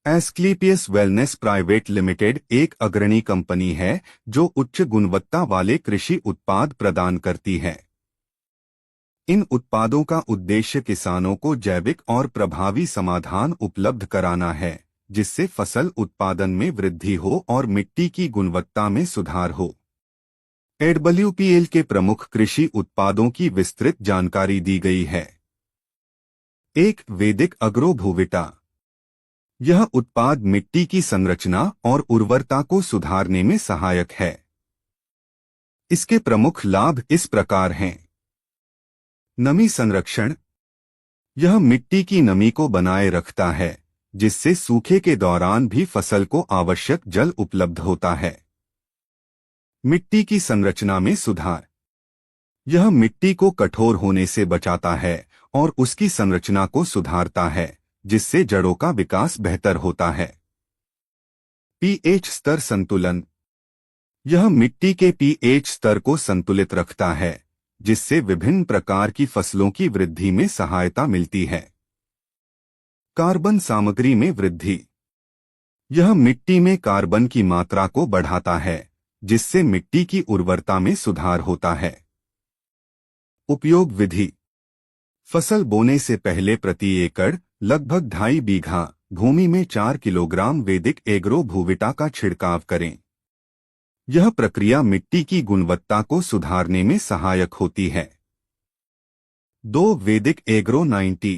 Asclepius wellness private limited एक अग्रणी company है जो उच्च गुणवत्ता वाले कृषि उत्पाद प्रदान करती है। इन उत्पादों का उद्देश्य किसानों को जैविक और प्रभावी समाधान उपलब्ध कराना है, जिससे फसल उत्पादन में वृद्धि हो और मिट्टी की गुणवत्ता में सुधार हो। एडब्ल्यूपीएल के प्रमुख कृषि उत्पादों की विस्तृत जानकारी दी गई है। एक वैदिक अग्रो भूविटा। यह उत्पाद मिट्टी की संरचना और उर्वरता को सुधारने में सहायक है। इसके प्रमुख लाभ इस प्रकार हैं। नमी संरक्षण। यह मिट्टी की नमी को बनाए रखता है, जिससे सूखे के दौरान भी फसल को आवश्यक जल उपलब्ध होता है। मिट्टी की संरचना में सुधार। यह मिट्टी को कठोर होने से बचाता है और उसकी संरचना को सुधारता है, जिससे जड़ों का विकास बेहतर होता है। पीएच स्तर संतुलन। यह मिट्टी के पीएच स्तर को संतुलित रखता है, जिससे विभिन्न प्रकार की फसलों की वृद्धि में सहायता मिलती है। कार्बन सामग्री में वृद्धि। यह मिट्टी में कार्बन की मात्रा को बढ़ाता है, जिससे मिट्टी की उर्वरता में सुधार होता है। उपयोग विधि। फसल बोने से पहले प्रति एकड़ लगभग 2.5 बीघा भूमि में 4 किलोग्राम वैदिक एग्रो भूविटा का छिड़काव करें। यह प्रक्रिया मिट्टी की गुणवत्ता को सुधारने में सहायक होती है। 2 वैदिक एग्रो 90।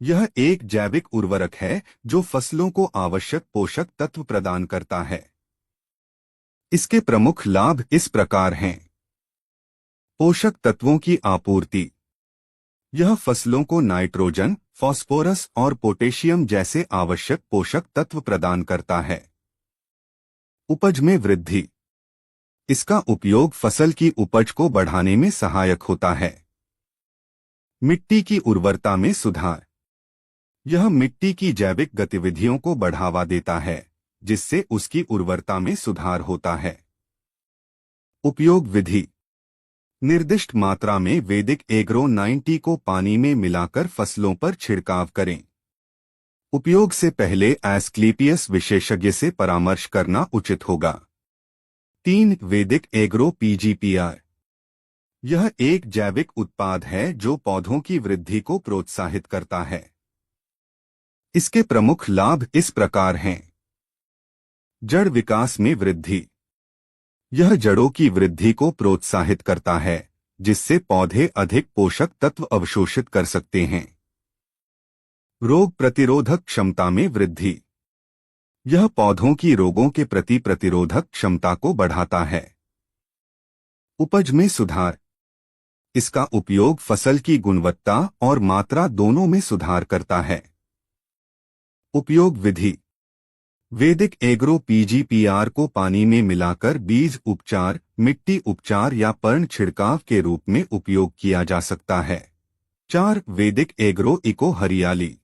यह एक जैविक उर्वरक है जो फसलों को आवश्यक पोषक तत्व प्रदान करता है। इसके प्रमुख लाभ इस प्रकार हैं। पोषक तत्वों की आपूर्ति। यह फसलों को नाइट्रोजन, फास्फोरस और पोटेशियम जैसे आवश्यक पोषक तत्व प्रदान करता है। उपज में वृद्धि। इसका उपयोग फसल की उपज को बढ़ाने में सहायक होता है। मिट्टी की उर्वरता में सुधार। यह मिट्टी की जैविक गतिविधियों को बढ़ावा देता है, जिससे उसकी उर्वरता में सुधार होता है। उपयोग विधि। निर्दिष्ट मात्रा में वैदिक एग्रो 90 को पानी में मिलाकर फसलों पर छिड़काव करें। उपयोग से पहले एस्क्लेपियस विशेषज्ञ से परामर्श करना उचित होगा। 3 वैदिक एग्रो पीजीपीआर। यह एक जैविक उत्पाद है जो पौधों की वृद्धि को प्रोत्साहित करता है। इसके प्रमुख लाभ इस प्रकार हैं। जड़ विकास में वृद्धि। यह जड़ों की वृद्धि को प्रोत्साहित करता है, जिससे पौधे अधिक पोषक तत्व अवशोषित कर सकते हैं। रोग प्रतिरोधक क्षमता में वृद्धि। यह पौधों की रोगों के प्रति प्रतिरोधक क्षमता को बढ़ाता है। उपज में सुधार। इसका उपयोग फसल की गुणवत्ता और मात्रा दोनों में सुधार करता है। उपयोग विधि। वैदिक एग्रो पीजीपीआर को पानी में मिलाकर बीज उपचार, मिट्टी उपचार या पर्ण छिड़काव के रूप में उपयोग किया जा सकता है। 4 वैदिक एग्रो इको हरियाली।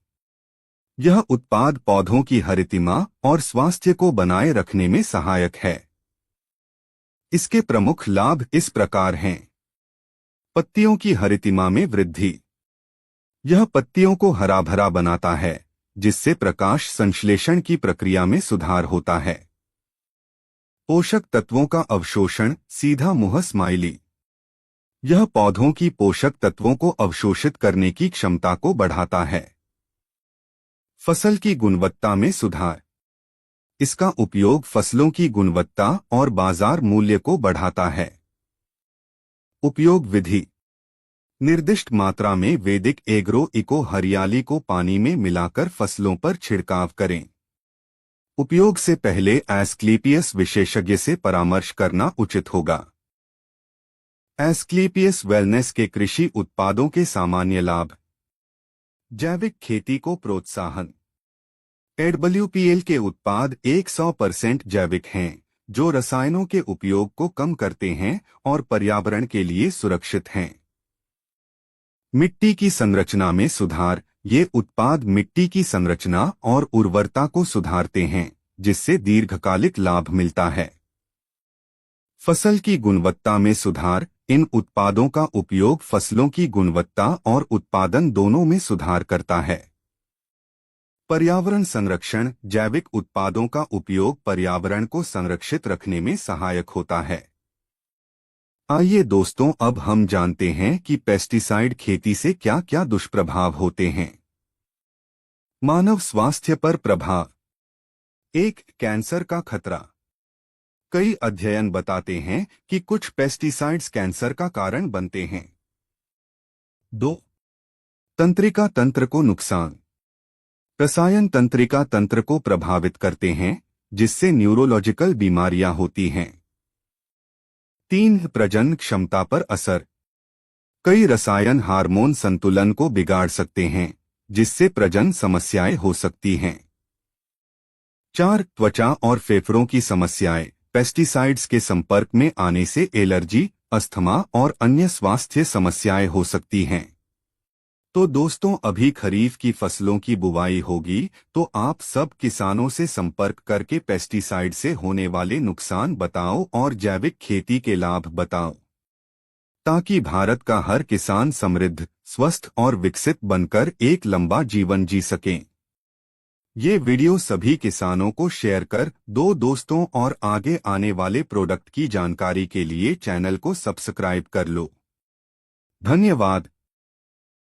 यह उत्पाद पौधों की हरितिमा और स्वास्थ्य को बनाए रखने में सहायक है। इसके प्रमुख लाभ इस प्रकार हैं। पत्तियों की हरितिमा में वृद्धि। यह पत्तियों को हरा भरा बनाता है, जिससे प्रकाश संश्लेषण की प्रक्रिया में सुधार होता है। पोषक तत्वों का अवशोषण सीधा मुंह स्माइली। यह पौधों की पोषक तत्वों को अवशोषित करने की क्षमता को बढ़ाता है। फसल की गुणवत्ता में सुधार। इसका उपयोग फसलों की गुणवत्ता और बाजार मूल्य को बढ़ाता है। उपयोग विधि। निर्दिष्ट मात्रा में वैदिक एग्रो इको हरियाली को पानी में मिलाकर फसलों पर छिड़काव करें। उपयोग से पहले एस्क्लेपियस विशेषज्ञ से परामर्श करना उचित होगा। एस्क्लेपियस वेलनेस के कृषि उत्पादों के सामान्य लाभ। जैविक खेती को प्रोत्साहन। एडब्ल्यूपीएल के उत्पाद 100% जैविक हैं, जो रसायनों के उपयोग को कम करते हैं और पर्यावरण के लिए सुरक्षित हैं। मिट्टी की संरचना में सुधार। ये उत्पाद मिट्टी की संरचना और उर्वरता को सुधारते हैं, जिससे दीर्घकालिक लाभ मिलता है। फसल की गुणवत्ता में सुधार। इन उत्पादों का उपयोग फसलों की गुणवत्ता और उत्पादन दोनों में सुधार करता है। पर्यावरण संरक्षण। जैविक उत्पादों का उपयोग पर्यावरण को संरक्षित रखने में सहायक होता है। आइए दोस्तों, अब हम जानते हैं कि पेस्टिसाइड खेती से क्या क्या दुष्प्रभाव होते हैं। मानव स्वास्थ्य पर प्रभाव। 1. कैंसर का खतरा। कई अध्ययन बताते हैं कि कुछ पेस्टिसाइड्स कैंसर का कारण बनते हैं। 2. तंत्रिका तंत्र को नुकसान। रसायन तंत्रिका तंत्र को प्रभावित करते हैं, जिससे न्यूरोलॉजिकल बीमारियां होती हैं। 3. प्रजनन क्षमता पर असर। कई रसायन हार्मोन संतुलन को बिगाड़ सकते हैं, जिससे प्रजनन समस्याएं हो सकती हैं। 4. त्वचा और फेफड़ों की समस्याएं। पेस्टिसाइड्स के संपर्क में आने से एलर्जी, अस्थमा और अन्य स्वास्थ्य समस्याएं हो सकती हैं। तो दोस्तों, अभी खरीफ की फसलों की बुवाई होगी, तो आप सब किसानों से संपर्क करके पेस्टिसाइड से होने वाले नुकसान बताओ और जैविक खेती के लाभ बताओ, ताकि भारत का हर किसान समृद्ध, स्वस्थ और विकसित बनकर एक लंबा जीवन जी सकें। ये वीडियो सभी किसानों को शेयर कर दो दोस्तों, और आगे आने वाले प्रोडक्ट की जानकारी के लिए चैनल को सब्सक्राइब कर लो। धन्यवाद।